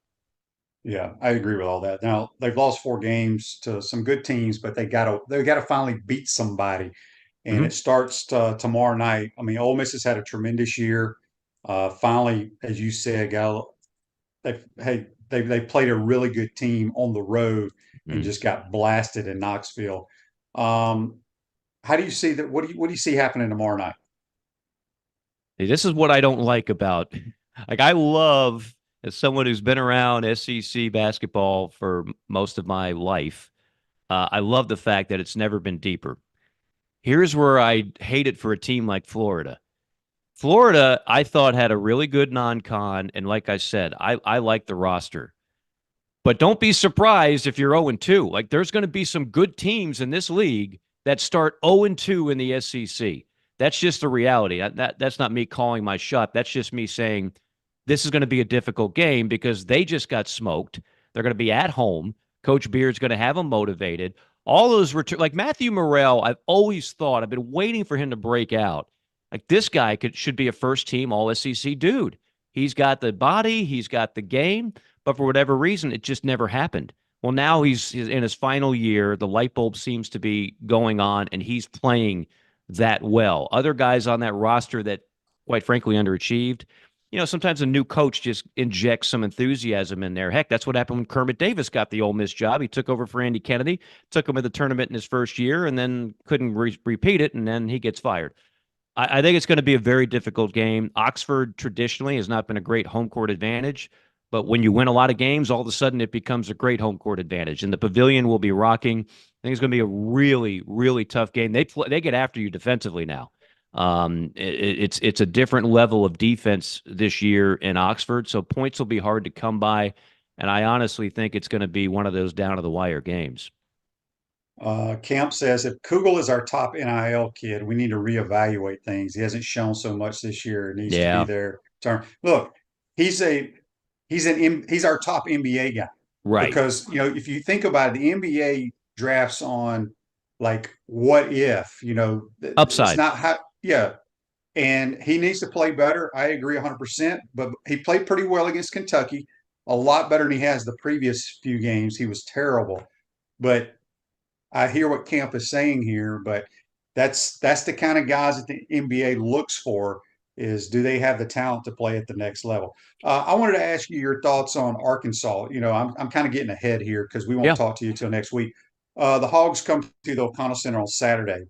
Yeah, I agree with all that. Now they've lost 4 games to some good teams, but they gotta finally beat somebody, and Mhm. it starts tomorrow night. I mean, Ole Miss has had a tremendous year. Finally, as you said, they played a really good team on the road and Mm. just got blasted in Knoxville. Um, how do you see that? What do you see happening tomorrow night? Hey, this is what I don't like about, like, I love, as someone who's been around SEC basketball for most of my life, I love the fact that it's never been deeper. Here's where I hate it for a team like Florida. Florida, I thought, had a really good non-con, and like I said, I like the roster. But don't be surprised if you're 0-2. Like, there's going to be some good teams in this league that start 0-2 in the SEC. That's just the reality. That's not me calling my shot. That's just me saying this is going to be a difficult game because they just got smoked. They're going to be at home. Coach Beard's going to have them motivated. All those like Matthew Morrell, I've always thought, I've been waiting for him to break out. Like, this guy should be a first team All SEC dude. He's got the body, he's got the game, but for whatever reason, it just never happened. Well, now he's in his final year. The light bulb seems to be going on, and he's playing that well. Other guys on that roster that, quite frankly, underachieved. Sometimes a new coach just injects some enthusiasm in there. Heck, that's what happened when Kermit Davis got the Ole Miss job. He took over for Andy Kennedy, took him to the tournament in his first year, and then couldn't repeat it, and then he gets fired. I think it's going to be a very difficult game. Oxford traditionally has not been a great home court advantage, but when you win a lot of games, all of a sudden it becomes a great home court advantage, and the pavilion will be rocking. I think it's going to be a really, really tough game. They get after you defensively now. It's a different level of defense this year in Oxford, so points will be hard to come by, and I honestly think it's going to be one of those down to the wire games. Camp says if Kugel is our top NIL kid, we need to reevaluate things. He hasn't shown so much this year. It needs to be Yeah, there. Look, he's our top NBA guy right. because if you think about it, the NBA drafts on like what if it's Upside. not how yeah, and he needs to play better. I agree 100%. But he played pretty well against Kentucky, a lot better than he has the previous few games. He was terrible, but I hear what Camp is saying here, but that's the kind of guys that the NBA looks for is do they have the talent to play at the next level? I wanted to ask you your thoughts on Arkansas. I'm kind of getting ahead here because we won't Yeah. talk to you till next week. The Hogs come to the O'Connell Center on Saturday.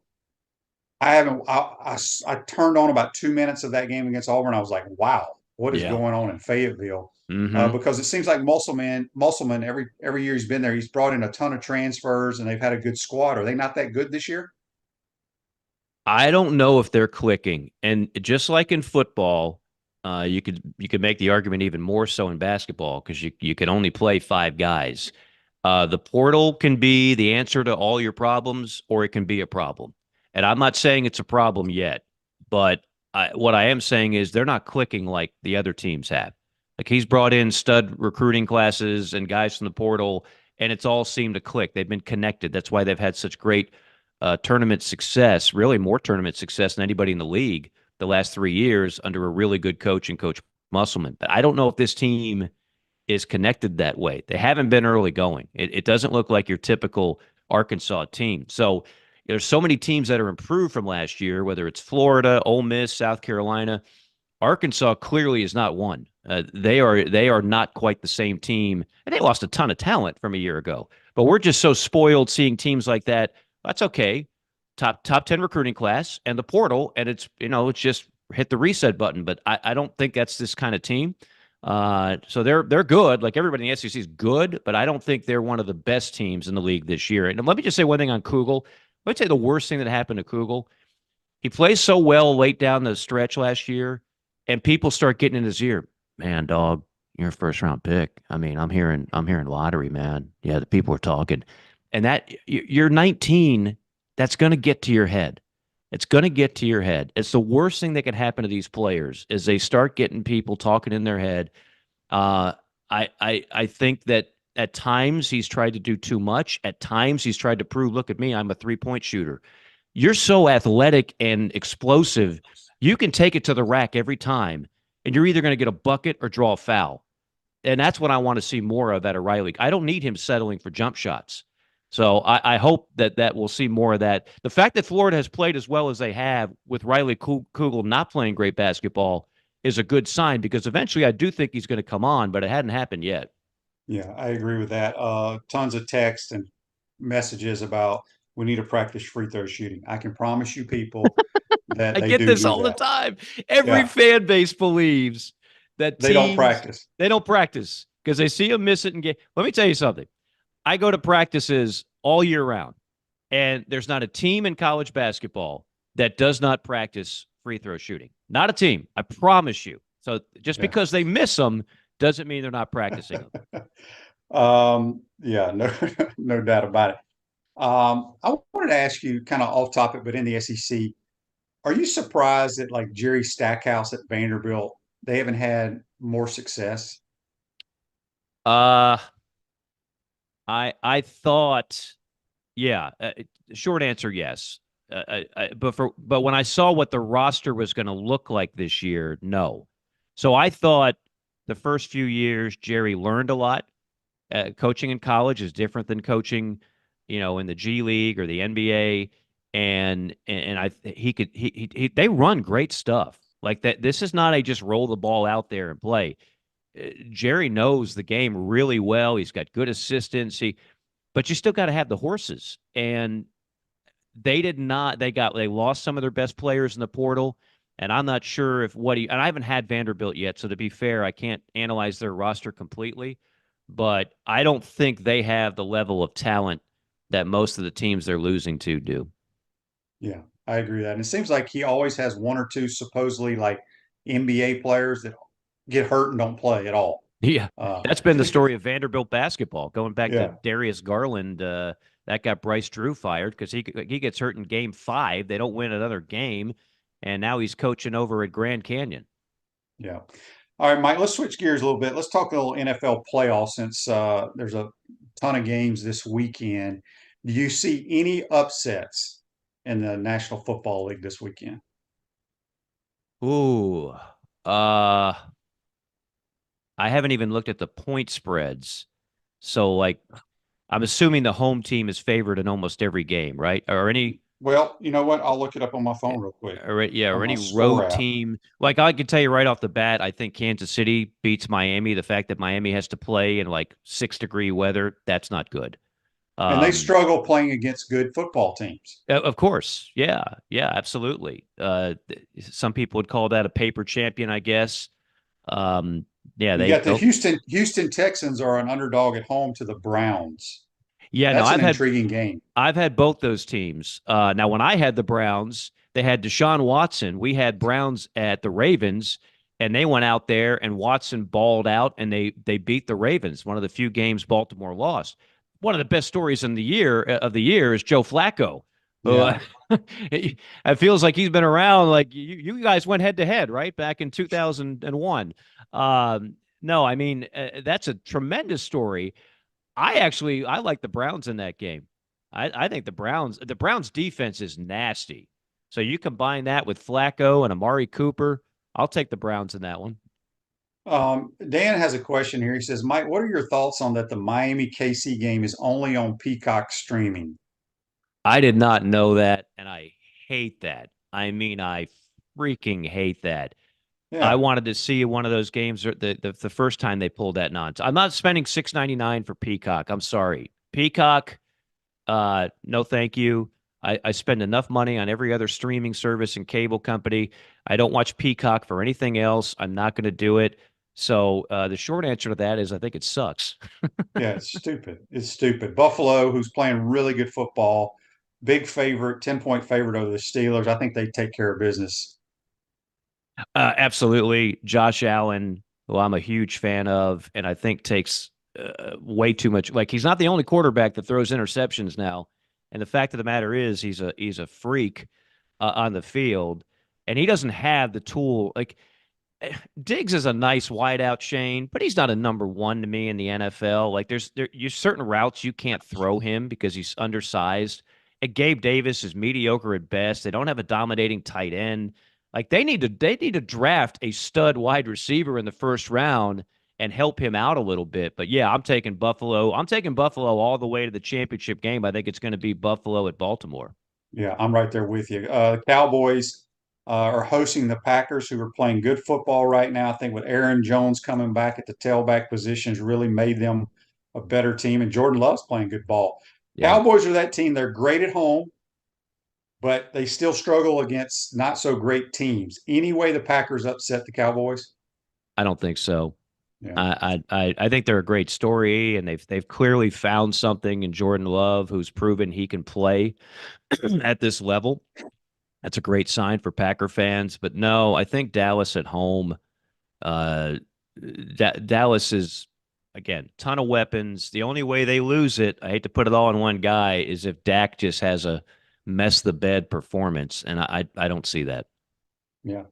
I haven't. I turned on about 2 minutes of that game against Auburn. I was like, wow, what is Yeah. going on in Fayetteville? Mm-hmm. Because it seems like Musselman every year he's been there, he's brought in a ton of transfers and they've had a good squad. Are they not that good this year? I don't know if they're clicking. And just like in football, you could make the argument even more so in basketball because you can only play 5 guys. The portal can be the answer to all your problems, or it can be a problem. And I'm not saying it's a problem yet, but what I am saying is they're not clicking like the other teams have. Like, he's brought in stud recruiting classes and guys from the portal, and it's all seemed to click. They've been connected. That's why they've had such great tournament success, really more tournament success than anybody in the league the last 3 years under a really good coach and Coach Musselman. But I don't know if this team is connected that way. They haven't been early going. It doesn't look like your typical Arkansas team. So there's so many teams that are improved from last year, whether it's Florida, Ole Miss, South Carolina. Arkansas clearly is not one. They are not quite the same team, and they lost a ton of talent from a year ago. But we're just so spoiled seeing teams like that. That's okay. Top 10 recruiting class and the portal, and it's just hit the reset button. But I don't think that's this kind of team. So they're good. Like, everybody in the SEC is good, but I don't think they're one of the best teams in the league this year. And let me just say one thing on Kugel. Let me say the worst thing that happened to Kugel. He plays so well late down the stretch last year, and people start getting in his ear. Man, dog, you're a first round pick. I mean, I'm hearing lottery, man. Yeah, the people are talking. And that you're 19, that's going to get to your head. It's going to get to your head. It's the worst thing that can happen to these players is they start getting people talking in their head. I think that at times he's tried to do too much. At times he's tried to prove, look at me, I'm a 3-point shooter. You're so athletic and explosive, you can take it to the rack every time, and you're either going to get a bucket or draw a foul. And that's what I want to see more of at a Riley. I don't need him settling for jump shots. So I hope that we'll see more of that. The fact that Florida has played as well as they have with Riley Kugel not playing great basketball is a good sign because eventually I do think he's going to come on, but it hadn't happened yet. Yeah, I agree with that. Tons of text and messages about we need to practice free throw shooting. I can promise you people that I they get do this do all the that. time. Every Yeah. fan base believes that They don't teams- practice. They don't practice because they see him miss it and get. Let me tell you something. I go to practices all year round, and there's not a team in college basketball that does not practice free throw shooting. Not a team. I promise you. So just Yeah. because they miss them doesn't mean they're not practicing them. Yeah, no, no doubt about it. I wanted to ask you kind of off topic, but in the SEC, are you surprised that like Jerry Stackhouse at Vanderbilt, they haven't had more success? Uh, I thought, yeah. Short answer, yes. But when I saw what the roster was going to look like this year, no. So I thought the first few years Jerry learned a lot. Coaching in college is different than coaching, in the G League or the NBA. And they run great stuff like that. This is not a just roll the ball out there and play. Jerry knows the game really well. He's got good assistants. But you still got to have the horses. And they did not. They lost some of their best players in the portal. And I'm not sure and I haven't had Vanderbilt yet. So to be fair, I can't analyze their roster completely. But I don't think they have the level of talent that most of the teams they're losing to do. Yeah, I agree with that. And it seems like he always has one or two supposedly like NBA players that get hurt and don't play at all. Yeah, Uh, that's been the story of Vanderbilt basketball. Going back Yeah. to Darius Garland, that got Bryce Drew fired because he gets hurt in Game 5. They don't win another game, and now he's coaching over at Grand Canyon. Yeah. All right, Mike, let's switch gears a little bit. Let's talk a little NFL playoffs since there's a ton of games this weekend. Do you see any upsets in the National Football League this weekend? Ooh, I haven't even looked at the point spreads, so like I'm assuming the home team is favored in almost every game, right? Or any Well, you know what? I'll look it up on my phone real quick. or On my any score road app. team. Like I can tell you right off the bat, I think Kansas City beats Miami. The fact that Miami has to play in like 6-degree weather, that's not good. And they struggle playing against good football teams. Of course. Yeah, absolutely. Some people would call that a paper champion, I guess. Yeah, You got the Houston Texans are an underdog at home to the Browns. Yeah, That's no, an intriguing game. I've had both those teams. Now, when I had the Browns, they had Deshaun Watson. We had Browns at the Ravens, and they went out there, and Watson balled out, and they beat the Ravens. One of the few games Baltimore lost. One of the best stories of the year is Joe Flacco. Yeah. It feels like he's been around. Like you guys went head to head, right, back in 2001. No, I mean that's a tremendous story. I like the Browns in that game. I think the Browns defense is nasty. So you combine that with Flacco and Amari Cooper, I'll take the Browns in that one. Dan has a question here. He says, Mike, what are your thoughts on that the Miami KC game is only on Peacock streaming? I did not know that, and I hate that. I mean, I freaking hate that. Yeah. I wanted to see one of those games the first time they pulled that nonsense. I'm not spending $6.99 for Peacock. I'm sorry. Peacock, no thank you. I spend enough money on every other streaming service and cable company. I don't watch Peacock for anything else. I'm not going to do it. So the short answer to that is I think it sucks. Yeah, it's stupid. It's stupid. Buffalo, who's playing really good football, big favorite, 10-point favorite over the Steelers. I think they take care of business. Absolutely. Josh Allen, who I'm a huge fan of, and I think takes way too much. Like, he's not the only quarterback that throws interceptions now. And the fact of the matter is, he's a freak on the field, and he doesn't have the tool. Like, Diggs is a nice wideout, Shane, but he's not a number one to me in the NFL. Like, there's certain routes you can't throw him because he's undersized. And Gabe Davis is mediocre at best. They don't have a dominating tight end. Like, they need to draft a stud wide receiver in the first round and help him out a little bit. But yeah, I'm taking Buffalo. I'm taking Buffalo all the way to the championship game. I think it's going to be Buffalo at Baltimore. Yeah, I'm right there with you. The Cowboys are hosting the Packers, who are playing good football right now. I think with Aaron Jones coming back at the tailback positions really made them a better team, and Jordan Love's playing good ball. Yeah. Cowboys are that team. They're great at home, but they still struggle against not so great teams. Any way the Packers upset the Cowboys? I don't think so. Yeah. I think they're a great story, and they've clearly found something in Jordan Love, who's proven he can play at this level. That's a great sign for Packer fans. But no, I think Dallas at home. Dallas is, again, ton of weapons. The only way they lose it, I hate to put it all on one guy, is if Dak just has a mess the bed performance, and I don't see that. Yeah.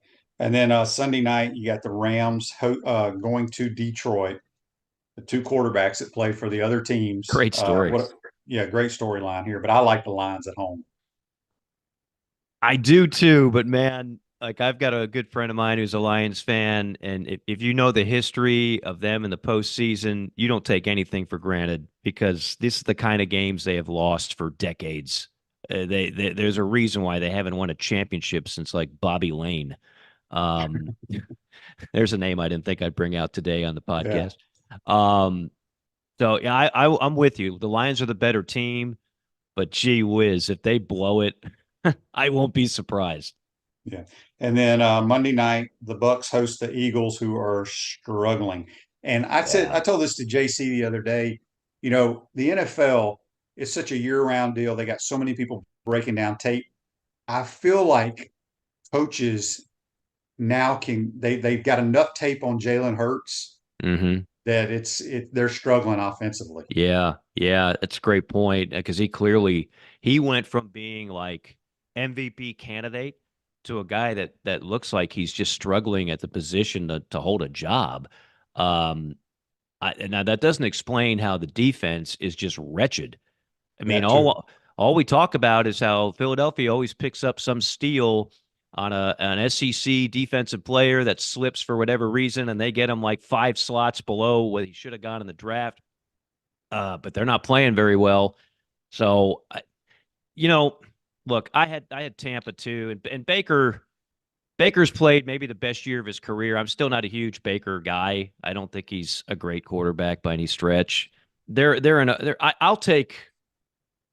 And then Sunday night, you got the Rams going to Detroit. The two quarterbacks that play for the other teams. Great story. Great storyline here. But I like the Lions at home. I do too, but man, like, I've got a good friend of mine who's a Lions fan, and if you know the history of them in the postseason, you don't take anything for granted, because this is the kind of games they have lost for decades. There's a reason why they haven't won a championship since, like, Bobby Lane. There's a name I didn't think I'd bring out today on the podcast. Yeah. So yeah, I'm with you. The Lions are the better team, but gee whiz, if they blow it, I won't be surprised. Yeah. And then Monday night, the Bucks host the Eagles, who are struggling. And I told this to JC the other day, the NFL is such a year-round deal. They got so many people breaking down tape. I feel like coaches now they've got enough tape on Jalen Hurts that they're struggling offensively. Yeah, that's a great point, because he went from being like MVP candidate to a guy that looks like he's just struggling at the position to hold a job. Now that doesn't explain how the defense is just wretched. I mean, all we talk about is how Philadelphia always picks up some steal on an SEC defensive player that slips for whatever reason, and they get him like 5 slots below what he should have gone in the draft. But they're not playing very well. So, look, I had Tampa too, and Baker's played maybe the best year of his career. I'm still not a huge Baker guy. I don't think he's a great quarterback by any stretch.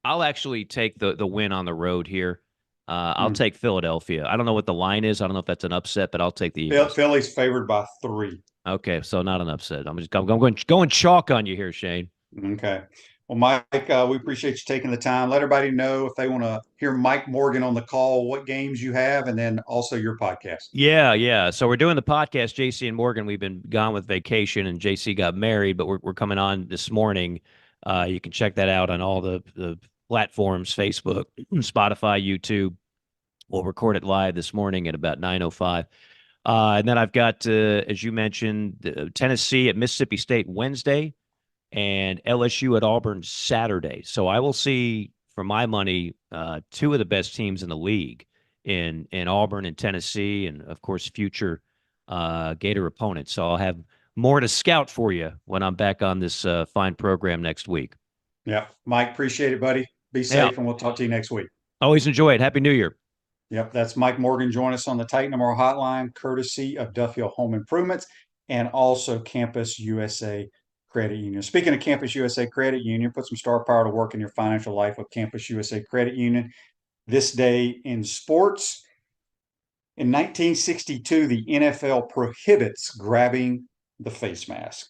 I'll actually take the win on the road here. I'll take Philadelphia. I don't know what the line is. I don't know if that's an upset, but I'll take the Eagles. Philly's favored by 3. Okay, so not an upset. I'm going chalk on you here, Shane. Okay. Well, Mike, we appreciate you taking the time. Let everybody know if they want to hear Mike Morgan on the call, what games you have, and then also your podcast. Yeah. So we're doing the podcast, JC and Morgan. We've been gone with vacation, and JC got married, but we're coming on this morning. You can check that out on all the platforms, Facebook, Spotify, YouTube. We'll record it live this morning at about 9:05. And then I've got, as you mentioned, Tennessee at Mississippi State Wednesday, and LSU at Auburn Saturday. So I will see, for my money, 2 of the best teams in the league in Auburn and Tennessee, and of course future Gator opponents. So I'll have more to scout for you when I'm back on this fine program next week. Yeah, Mike, appreciate it, buddy. Be safe, and we'll talk to you next week. Always enjoy it. Happy New Year. Yep, that's Mike Morgan. Join us on the Titan Tomorrow Hotline, courtesy of Duffield Home Improvements and also Campus USA Credit Union. Speaking of Campus USA Credit Union, put some star power to work in your financial life with Campus USA Credit Union. This day in sports. In 1962, the NFL prohibits grabbing the face mask.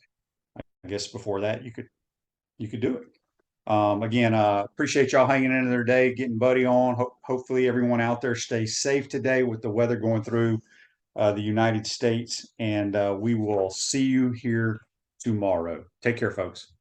I guess before that, you could do it. Again, appreciate y'all hanging in there today, getting Buddy on. Hopefully everyone out there stays safe today with the weather going through the United States. And we will see you here tomorrow. Take care, folks.